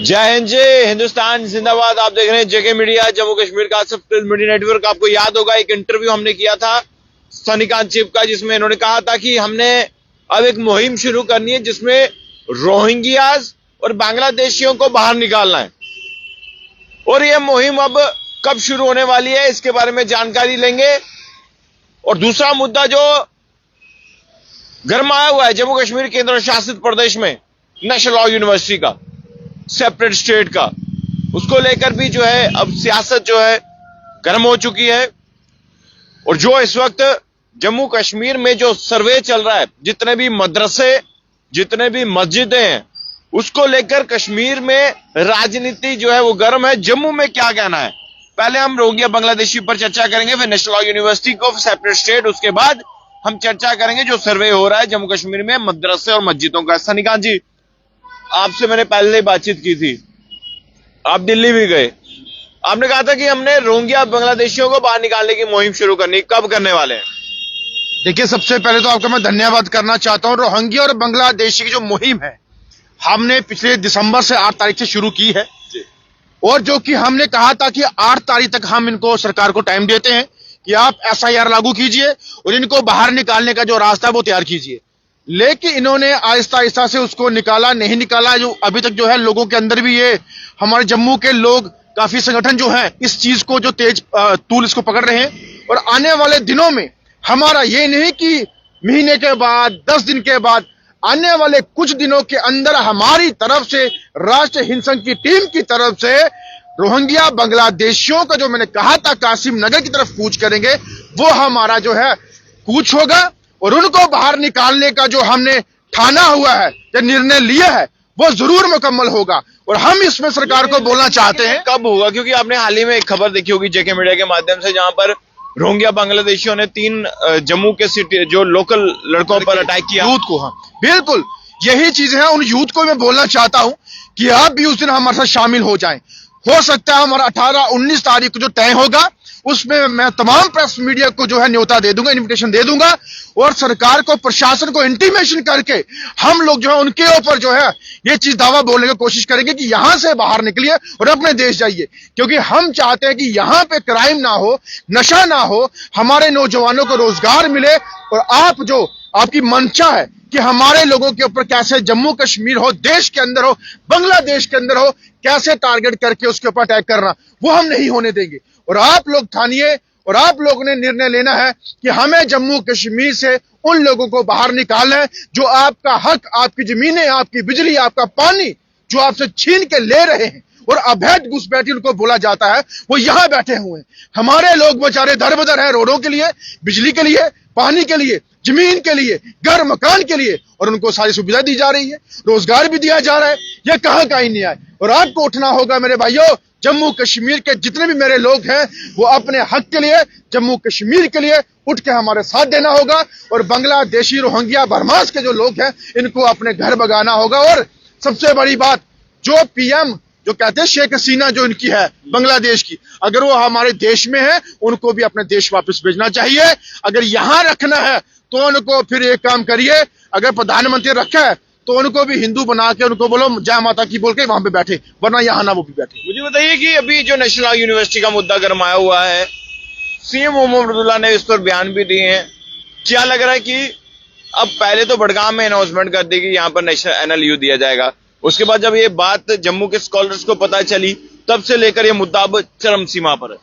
जय हिंद जी, हिंदुस्तान जिंदाबाद। आप देख रहे हैं जेके मीडिया, जम्मू कश्मीर का सबसे मीडिया नेटवर्क। आपको याद होगा एक इंटरव्यू हमने किया था सनीकांत चिप का, जिसमें इन्होंने कहा था कि हमने अब एक मुहिम शुरू करनी है जिसमें रोहिंग्याज और बांग्लादेशियों को बाहर निकालना है। और यह मुहिम अब कब शुरू होने वाली है इसके बारे में जानकारी लेंगे। और दूसरा मुद्दा जो गरमाया हुआ है जम्मू कश्मीर केंद्र शासित प्रदेश में, नेशनल लॉ यूनिवर्सिटी का, सेपरेट स्टेट का, उसको लेकर भी जो है अब सियासत जो है गर्म हो चुकी है। और जो इस वक्त जम्मू कश्मीर में जो सर्वे चल रहा है, जितने भी मदरसे, जितने भी मस्जिदें हैं, उसको लेकर कश्मीर में राजनीति जो है वो गर्म है। जम्मू में क्या कहना है, पहले हम रोहिंग्या बांग्लादेशी पर चर्चा करेंगे, फिर नेशनल लॉ यूनिवर्सिटी को, सेपरेट स्टेट, उसके बाद हम चर्चा करेंगे जो सर्वे हो रहा है जम्मू कश्मीर में मदरसे और मस्जिदों का। सनीकांत जी, आपसे मैंने पहले बातचीत की थी, आप दिल्ली भी गए, आपने कहा था कि हमने रोहिंग्या बांग्लादेशियों को बाहर निकालने की मुहिम शुरू करनी, कब करने वाले हैं? देखिए, सबसे पहले तो आपका मैं धन्यवाद करना चाहता हूं। रोहिंग्या और बांग्लादेशी की जो मुहिम है, हमने पिछले दिसंबर से 8 तारीख से शुरू की है। और जो कि हमने कहा था कि 8 तारीख तक हम इनको, सरकार को टाइम देते हैं कि आप SIR लागू कीजिए और इनको बाहर निकालने का जो रास्ता है वो तैयार कीजिए। लेकिन इन्होंने आहिस्ता आहिस्ता से उसको निकाला, नहीं निकाला। जो अभी तक जो है लोगों के अंदर भी, ये हमारे जम्मू के लोग, काफी संगठन जो है इस चीज को जो तेज तूल इसको पकड़ रहे हैं। और आने वाले दिनों में हमारा ये नहीं कि महीने के बाद, 10 दिन के बाद, आने वाले कुछ दिनों के अंदर हमारी तरफ से, राष्ट्रीय हिंद संघ की टीम की तरफ से, रोहिंग्या बांग्लादेशियों का जो मैंने कहा था कासिम नगर की तरफ कूच करेंगे, वो हमारा जो है कूच होगा। और उनको बाहर निकालने का जो हमने ठाना हुआ है, जो निर्णय लिया है, वो जरूर मुकम्मल होगा। और हम इसमें सरकार को बोलना चाहते हैं, कब होगा? क्योंकि आपने हाल ही में एक खबर देखी होगी जेके मीडिया के माध्यम से, जहां पर रोहिंग्या बांग्लादेशियों ने 3 जम्मू के सिटी जो लोकल लड़कों पर अटैक किया, यूथ को। हाँ, बिल्कुल यही चीज है। उन यूथ को मैं बोलना चाहता हूं कि आप भी उस दिन हमारे साथ शामिल हो जाएं। हो सकता है हमारा 18-19 तारीख को जो तय होगा, उसमें मैं तमाम प्रेस मीडिया को जो है न्योता दे दूंगा, इन्विटेशन दे दूंगा। और सरकार को, प्रशासन को इंटीमेशन करके हम लोग जो है उनके ऊपर जो है ये चीज दावा बोलने की कोशिश करेंगे कि यहां से बाहर निकलिए और अपने देश जाइए। क्योंकि हम चाहते हैं कि यहां पे क्राइम ना हो, नशा ना हो, हमारे नौजवानों को रोजगार मिले। और आप जो आपकी मंशा है कि हमारे लोगों के ऊपर कैसे जम्मू कश्मीर हो, देश के अंदर हो, बांग्लादेश के अंदर हो, कैसे टारगेट करके उसके ऊपर अटैक करना, वो हम नहीं होने देंगे। और आप लोग ठानिए, और आप लोगों ने निर्णय लेना है कि हमें जम्मू कश्मीर से उन लोगों को बाहर निकालना है जो आपका हक, आपकी जमीनें, आपकी बिजली, आपका पानी जो आपसे छीन के ले रहे हैं और अवैध घुसपैठी उनको बोला जाता है, वो यहां बैठे हुए हैं। हमारे लोग बेचारे दर बदर हैं, रोडों के लिए, बिजली के लिए, पानी के लिए, जमीन के लिए, घर मकान के लिए, और उनको सारी सुविधा दी जा रही है, रोजगार भी दिया जा रहा है। ये कहां का ही न्याय? और आपको उठना होगा मेरे भाइयों। जम्मू कश्मीर के जितने भी मेरे लोग हैं, वो अपने हक के लिए, जम्मू कश्मीर के लिए उठ के हमारे साथ देना होगा। और बांग्लादेशी, रोहिंग्या, बर्मास के जो लोग हैं, इनको अपने घर भगाना होगा। और सबसे बड़ी बात, जो PM जो कहते हैं शेख हसीना जो इनकी है बांग्लादेश की, अगर वो हमारे देश में है, उनको भी अपने देश वापस भेजना चाहिए। अगर यहां रखना है तो उनको फिर एक काम करिए, अगर प्रधानमंत्री रखा है तो उनको भी हिंदू बना के उनको बोलो जय माता की बोल के वहां पे बैठे, वरना यहां ना वो भी बैठे। मुझे बताइए कि अभी जो नेशनल लॉ यूनिवर्सिटी का मुद्दा गरमाया हुआ है, CM मोहम्मद अब्दुल्ला ने इस पर बयान भी दिए हैं। क्या लग रहा है कि अब पहले तो बड़गाम में अनाउंसमेंट कर दी कि यहां पर नेशनल NLU दिया जाएगा, उसके बाद जब ये बात जम्मू के स्कॉलर्स को पता चली, तब से लेकर ये मुद्दा अब चरम सीमा पर है।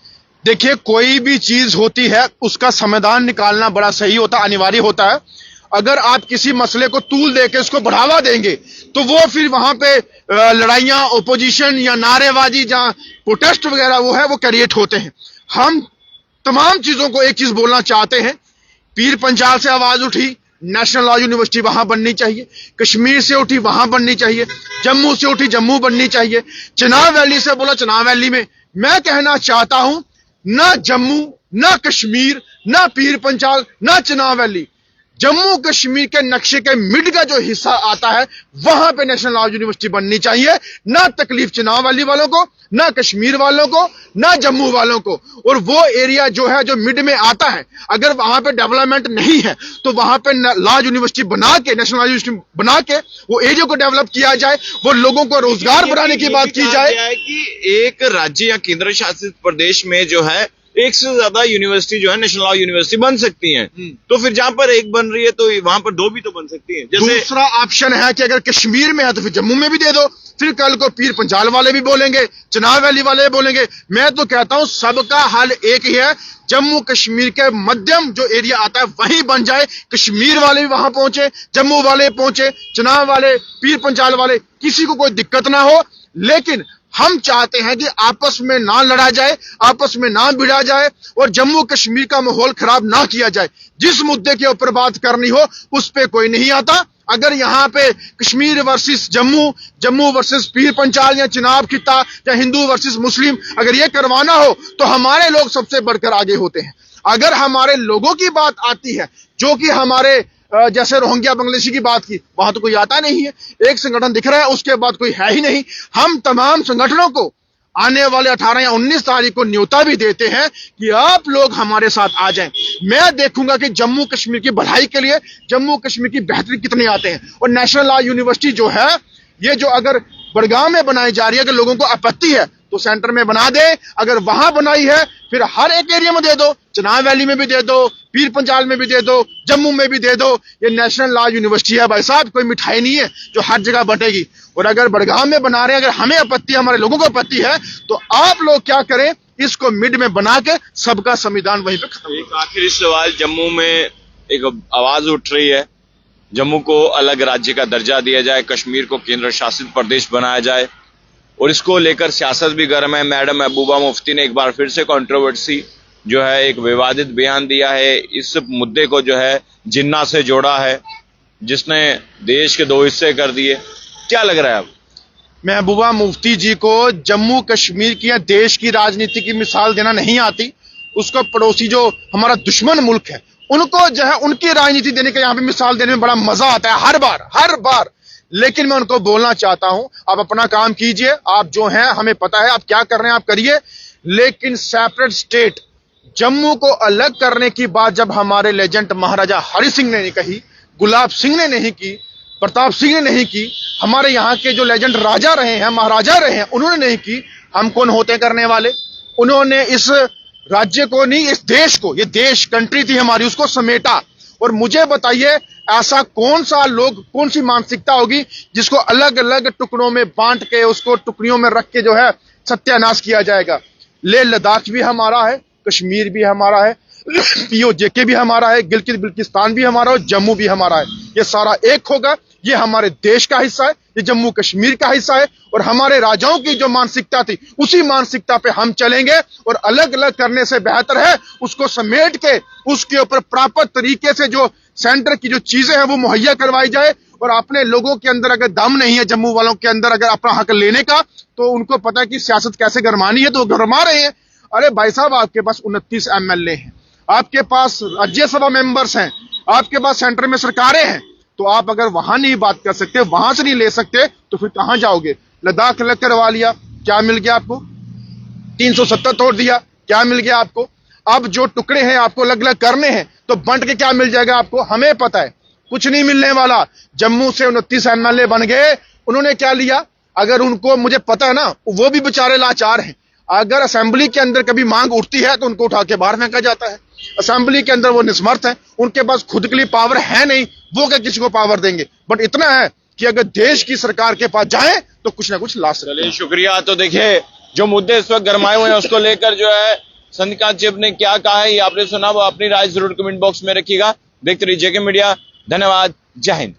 देखिए, कोई भी चीज होती है उसका समाधान निकालना बड़ा सही होता है, अनिवार्य होता है। अगर आप किसी मसले को तूल देके उसको बढ़ावा देंगे तो वो फिर वहां पे लड़ाइयां, ओपोजिशन या नारेबाजी, जहां प्रोटेस्ट वगैरह वो है, वो क्रिएट होते हैं। हम तमाम चीजों को एक चीज बोलना चाहते हैं, पीर पंचाल से आवाज उठी, नेशनल लॉ यूनिवर्सिटी वहां बननी चाहिए। कश्मीर से उठी, वहां बननी चाहिए। जम्मू से उठी, जम्मू बननी चाहिए। चनाब वैली से बोला, चनाब वैली में। मैं कहना चाहता हूं, ना जम्मू, ना कश्मीर, ना पीर पंचाल, ना चनाब वैली, जम्मू कश्मीर के नक्शे के मिड का जो हिस्सा आता है वहां पे नेशनल लॉ यूनिवर्सिटी बननी चाहिए। ना तकलीफ चुनाव वैली वालों को, ना कश्मीर वालों को, ना जम्मू वालों को। और वो एरिया जो है जो मिड में आता है, अगर वहां पे डेवलपमेंट नहीं है तो वहां पे लॉ यूनिवर्सिटी बना के, नेशनल लॉ यूनिवर्सिटी बना के वो एरिया को डेवलप किया जाए, वो लोगों को रोजगार बनाने की बात की जाए कि एक राज्य या केंद्र शासित प्रदेश में जो है एक से ज्यादा यूनिवर्सिटी जो है नेशनल लॉ यूनिवर्सिटी बन सकती हैं। तो फिर जहां पर एक बन रही है तो वहां पर दो भी तो बन सकती हैं। जैसे दूसरा ऑप्शन है कि अगर कश्मीर में है तो फिर जम्मू में भी दे दो। फिर कल को पीर पंजाल वाले भी बोलेंगे, चनाब वैली वाले भी बोलेंगे। मैं तो कहता हूं सबका हल एक ही है, जम्मू कश्मीर के मध्यम जो एरिया आता है वहीं बन जाए। कश्मीर वाले भी वहां पहुंचे, जम्मू वाले पहुंचे, चनाब वाले, पीर पंजाल वाले, किसी को कोई दिक्कत ना हो। लेकिन हम चाहते हैं कि आपस में ना लड़ा जाए, आपस में ना भिड़ा जाए और जम्मू कश्मीर का माहौल खराब ना किया जाए। जिस मुद्दे के ऊपर बात करनी हो उस पे कोई नहीं आता। अगर यहां पे कश्मीर वर्सेस जम्मू, जम्मू वर्सेस पीर पंजाल या चिनाब खित्ता या हिंदू वर्सेस मुस्लिम अगर ये करवाना हो तो हमारे लोग सबसे बढ़कर आगे होते हैं। अगर हमारे लोगों की बात आती है, जो कि हमारे जैसे रोहिंग्या बांग्लादेशी की बात की, वहां तो कोई आता नहीं है। एक संगठन दिख रहा है, उसके बाद कोई है ही नहीं। हम तमाम संगठनों को आने वाले 18 या 19 तारीख को न्योता भी देते हैं कि आप लोग हमारे साथ आ जाएं। मैं देखूंगा कि जम्मू कश्मीर की भलाई के लिए, जम्मू कश्मीर की बेहतरी कितने आते हैं। और नेशनल लॉ यूनिवर्सिटी जो है, ये जो अगर बड़गांव में बनाई जा रही है, अगर लोगों को आपत्ति है तो सेंटर में बना दे। अगर वहां बनाई है फिर हर एक एरिया में दे दो, चनाब वैली में भी दे दो, पीर पंजाल में भी दे दो, जम्मू में भी दे दो। ये नेशनल लॉ यूनिवर्सिटी है भाई साहब, कोई मिठाई नहीं है जो हर जगह बटेगी। और अगर बड़गांव में बना रहे हैं, अगर हमें आपत्ति, हमारे लोगों को आपत्ति है, तो आप लोग क्या करें, इसको मिड में बना के सबका संविधान वहीं पे खत्म। एक आखिरी सवाल, जम्मू में एक आवाज उठ रही है, जम्मू को अलग राज्य का दर्जा दिया जाए, कश्मीर को केंद्र शासित प्रदेश बनाया जाए, और इसको लेकर सियासत भी गर्म है। मैडम महबूबा मुफ्ती ने एक बार फिर से कंट्रोवर्सी जो है, एक विवादित बयान दिया है, इस मुद्दे को जो है जिन्ना से जोड़ा है, जिसने देश के दो हिस्से कर दिए। क्या लग रहा है अब? महबूबा मुफ्ती जी को जम्मू कश्मीर की या देश की राजनीति की मिसाल देना नहीं आती। उसको पड़ोसी जो हमारा दुश्मन मुल्क है उनको जो है उनकी राजनीति देने का यहाँ पे मिसाल देने में बड़ा मजा आता है हर बार। लेकिन मैं उनको बोलना चाहता हूं, आप अपना काम कीजिए, आप जो हैं हमें पता है आप क्या कर रहे हैं, आप करिए। लेकिन सेपरेट स्टेट, जम्मू को अलग करने की बात जब हमारे लेजेंड महाराजा हरि सिंह ने नहीं कही, गुलाब सिंह ने नहीं की, प्रताप सिंह ने नहीं की, हमारे यहाँ के जो लेजेंड राजा रहे हैं, महाराजा रहे हैं, उन्होंने नहीं की, हम कौन होते करने वाले? उन्होंने इस राज्य को नहीं, इस देश को, ये देश कंट्री थी हमारी, उसको समेटा। और मुझे बताइए ऐसा कौन सा लोग, कौन सी मानसिकता होगी जिसको अलग अलग टुकड़ों में बांट के, उसको टुकड़ियों में रख के जो है सत्यानाश किया जाएगा। ले लद्दाख भी हमारा है, कश्मीर भी हमारा है, पीओजेके भी हमारा है, गिलगित बिल्तिस्तान भी हमारा है, जम्मू भी हमारा है। ये सारा एक होगा, ये हमारे देश का हिस्सा है, ये जम्मू कश्मीर का हिस्सा है। और हमारे राजाओं की जो मानसिकता थी उसी मानसिकता पे हम चलेंगे। और अलग अलग करने से बेहतर है उसको समेट के उसके ऊपर प्रॉपर तरीके से जो सेंटर की जो चीजें हैं वो मुहैया करवाई जाए। और अपने लोगों के अंदर अगर दम नहीं है, जम्मू वालों के अंदर अगर अपना हक लेने का, तो उनको पता है कि सियासत कैसे गरमानी है, तो गरमा रहे हैं। अरे भाई साहब, आपके पास 29 MLA हैं, आपके पास राज्यसभा मेंबर्स हैं, आपके पास सेंटर में सरकारें हैं, तो आप अगर वहां नहीं बात कर सकते, वहां से नहीं ले सकते, तो फिर कहां जाओगे? लद्दाख अलग करवा लिया, क्या मिल गया आपको? 370 तोड़ दिया, क्या मिल गया आपको? अब जो टुकड़े हैं आपको अलग अलग करने हैं, तो बंट के क्या मिल जाएगा आपको? हमें पता है कुछ नहीं मिलने वाला। जम्मू से 29 MLA बन गए, उन्होंने क्या लिया? अगर उनको, मुझे पता है ना, वो भी बेचारे लाचार हैं। अगर असेंबली के अंदर कभी मांग उठती है तो उनको उठा के बाहर फेंका जाता है। असेंबली के अंदर वो निस्मर्थ है, उनके पास खुद के लिए पावर है नहीं, वो क्या किसी को पावर देंगे? बट इतना है कि अगर देश की सरकार के पास जाए तो कुछ ना कुछ ला सकते हैं। शुक्रिया। तो देखिए, जो मुद्दे इस वक्त गरमाए हुए हैं उसको लेकर जो है संध्याकांत चिब ने क्या कहा है, ये आपने सुना, वो अपनी राय जरूर कमेंट बॉक्स में रखिएगा। देखते रहिए जेके मीडिया। धन्यवाद। जय हिंद।